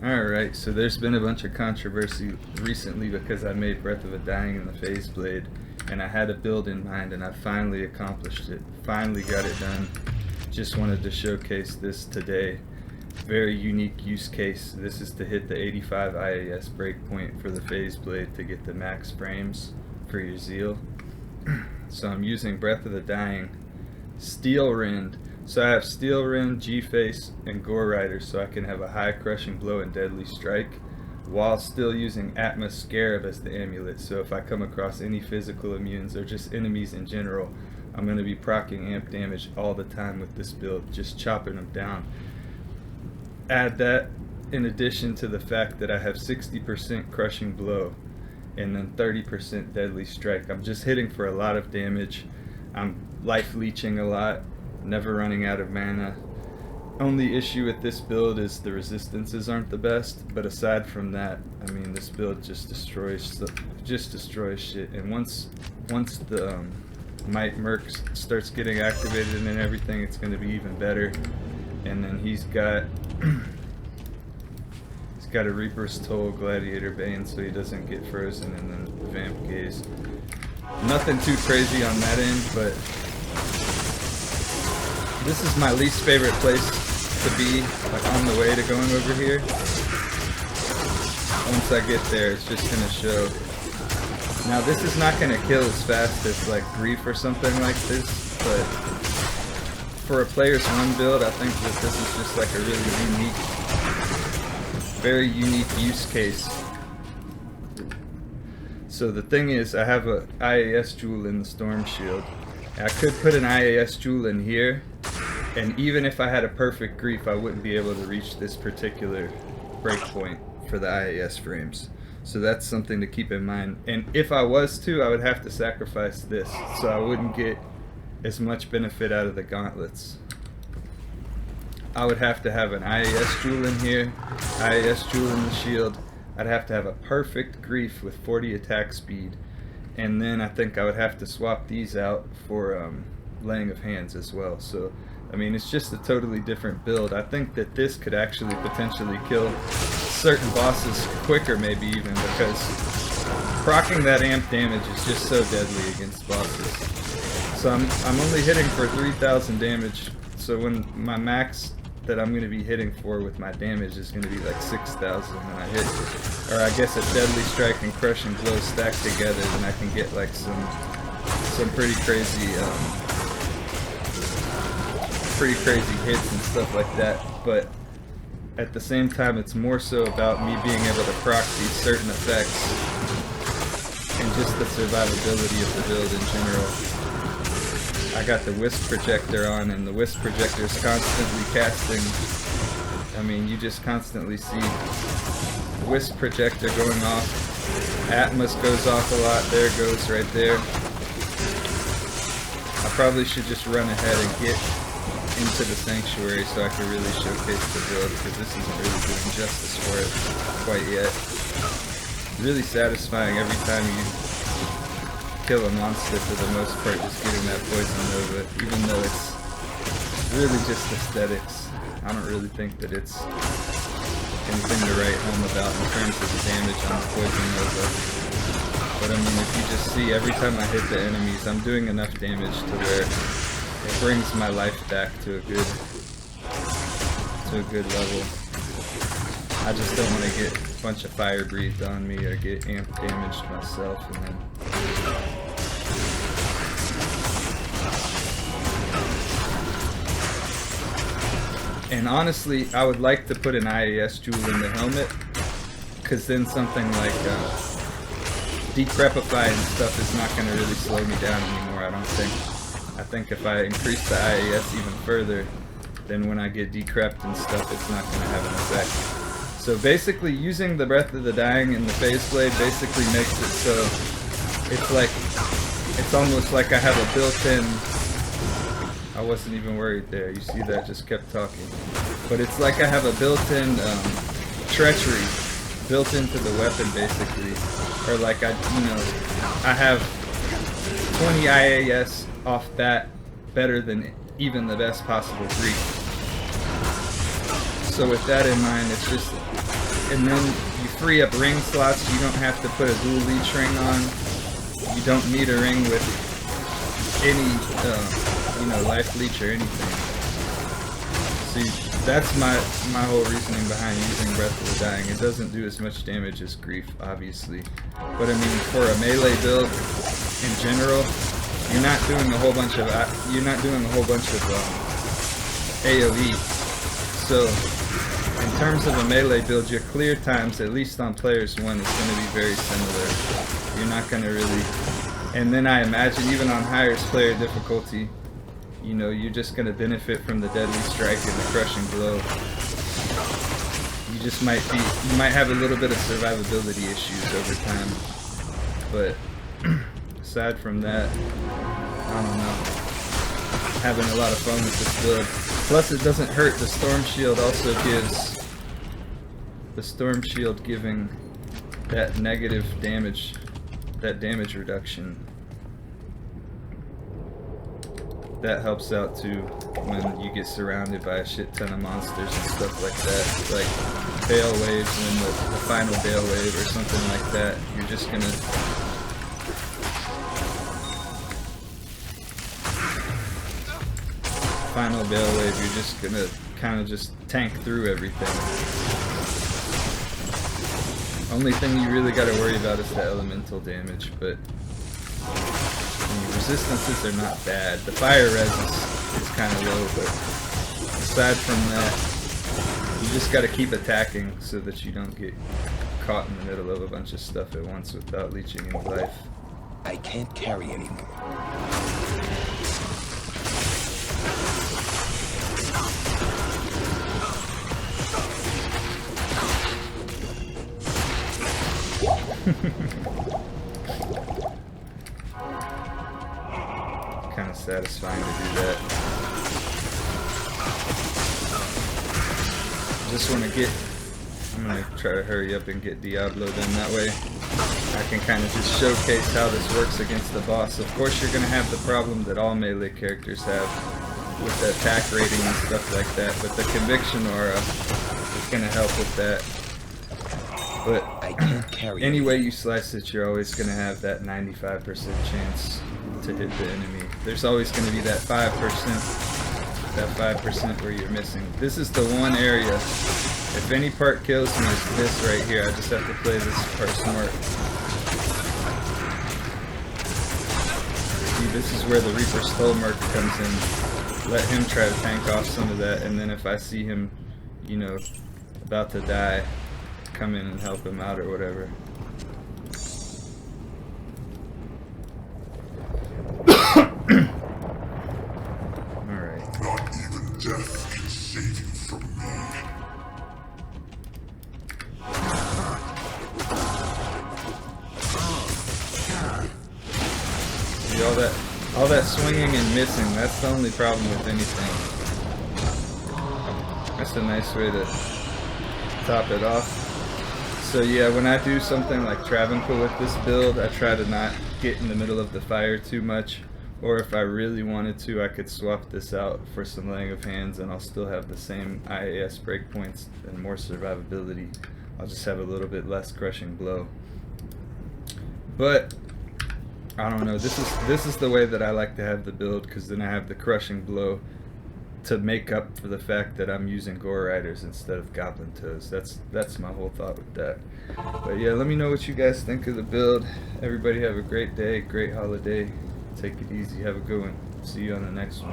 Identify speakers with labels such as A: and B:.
A: Alright, so there's been a bunch of controversy recently because I made Breath of the Dying in the Phase Blade, and I had a build in mind, and I finally accomplished it. Finally got it done. Just wanted to showcase this today. Very unique use case. This is to hit the 85 IAS breakpoint for the Phase Blade to get the max frames for your zeal. So I'm using Breath of the Dying, Steel Rend. So I have Steel Rend, G-Face, and Gore Rider, so I can have a high crushing blow and deadly strike, while still using Atmas Scarab as the amulet. So if I come across any physical immunes or just enemies in general, I'm going to be proccing amp damage all the time with this build, just chopping them down. Add that in addition to the fact that I have 60% crushing blow and then 30% deadly strike. I'm just hitting for a lot of damage. I'm life leeching a lot, never running out of mana. Only issue with this build is the resistances aren't the best, but aside from that, I mean, this build just destroys shit. And once the Might Merc starts getting activated and everything, it's going to be even better. And then he's got a Reaper's Toll, Gladiator Bane, so he doesn't get frozen, and then Vamp Gaze. Nothing too crazy on that end, but this is my least favorite place to be, like on the way to going over here. Once I get there, it's just gonna show. Now this is not gonna kill as fast as like Grief or something like this, but for a player's one build, I think that this is just like a really unique, very unique use case. So the thing is, I have a IAS jewel in the Storm Shield. I could put an IAS jewel in here, and even if I had a perfect Grief, I wouldn't be able to reach this particular breakpoint for the IAS frames. So that's something to keep in mind. And if I was to, I would have to sacrifice this, so I wouldn't get as much benefit out of the gauntlets. I would have to have an IAS jewel in here, IAS jewel in the shield. I'd have to have a perfect Grief with 40 attack speed, and then I think I would have to swap these out for laying of hands as well. So I mean, it's just a totally different build. I think that this could actually potentially kill certain bosses quicker, maybe even, because proccing that amp damage is just so deadly against bosses. So I'm only hitting for 3,000 damage, so when my max that I'm going to be hitting for with my damage is going to be like 6,000 when I hit, or I guess a deadly strike and crushing blow stacked together, then I can get like some pretty crazy hits and stuff like that. But at the same time, it's more so about me being able to proc these certain effects and just the survivability of the build in general. I got the Wisp Projector on, and the Wisp Projector is constantly casting. I mean, you just constantly see Wisp Projector going off. Atmas goes off a lot. There it goes right there. I probably should just run ahead and get into the Sanctuary so I can really showcase the build, because this isn't really doing justice for it quite yet. Really satisfying every time you kill a monster, for the most part, just getting that Poison Nova, even though it's really just aesthetics. I don't really think that it's anything to write home about in terms of the damage on the Poison Nova. But I mean, if you just see, every time I hit the enemies, I'm doing enough damage to where it brings my life back to a good level. I just don't want to get a bunch of fire breathed on me or get amp damaged myself, and then and honestly, I would like to put an IAS jewel in the helmet, because then something like Decrepify and stuff is not going to really slow me down anymore, I don't think. I think if I increase the IAS even further, then when I get decrept and stuff, it's not going to have an effect. So basically, using the Breath of the Dying in the Phase Blade basically makes it so it's almost like I have a built-in. I wasn't even worried there. You see that? Just kept talking. But it's like I have a built-in treachery built into the weapon, basically, or like I have 20 IAS off bat, better than even the best possible Grief. So with that in mind, it's just and then you free up ring slots. You don't have to put a dual leech ring on. You don't need a ring with any, you know, life leech or anything. See, that's my whole reasoning behind using Breath of the Dying. It doesn't do as much damage as Grief, obviously, but I mean, for a melee build in general, you're not doing a whole bunch of AOE. So, in terms of a melee build, your clear times, at least on players 1, is going to be very similar. You're not going to really, and then I imagine even on highest player difficulty, you know, you're just going to benefit from the deadly strike and the crushing blow. You just might have a little bit of survivability issues over time. But aside from that, I don't know. Having a lot of fun with this build. Plus it doesn't hurt. The Storm Shield also gives, the Storm Shield giving that negative damage, that damage reduction. That helps out too when you get surrounded by a shit ton of monsters and stuff like that. Like Bale Waves when the final Bale Wave or something like that. You're just gonna final Bale Wave, you're just gonna kind of just tank through everything. Only thing you really gotta worry about is the elemental damage, but resistances are not bad. The fire res is kind of low, but aside from that, you just got to keep attacking so that you don't get caught in the middle of a bunch of stuff at once without leeching any life.
B: I can't carry anymore.
A: Kind of satisfying to do that. Just want to get, I'm going to try to hurry up and get Diablo done. That way I can kind of just showcase how this works against the boss. Of course you're going to have the problem that all melee characters have with the attack rating and stuff like that, but the conviction aura is going to help with that. But
B: I can't carry
A: any way you slice it, you're always going to have that 95% chance to hit the enemy. There's always going to be that 5% where you're missing. This is the one area, if any part kills me, it's this right here. I just have to play this part smart. See, this is where the Reaper Stolmark comes in. Let him try to tank off some of that, and then if I see him, you know, about to die, come in and help him out or whatever. Alright.
C: Not even death can save you from me.
A: See, all that swinging and missing, that's the only problem with anything. That's a nice way to top it off. So yeah, when I do something like Travancore with this build, I try to not get in the middle of the fire too much. Or if I really wanted to, I could swap this out for some laying of hands and I'll still have the same IAS breakpoints and more survivability. I'll just have a little bit less crushing blow. But I don't know, this is the way that I like to have the build, because then I have the crushing blow to make up for the fact that I'm using Gore Riders instead of Goblin Toes. That's my whole thought with that. But yeah, let me know what you guys think of the build. Everybody have a great day, great holiday. Take it easy, have a good one. See you on the next one.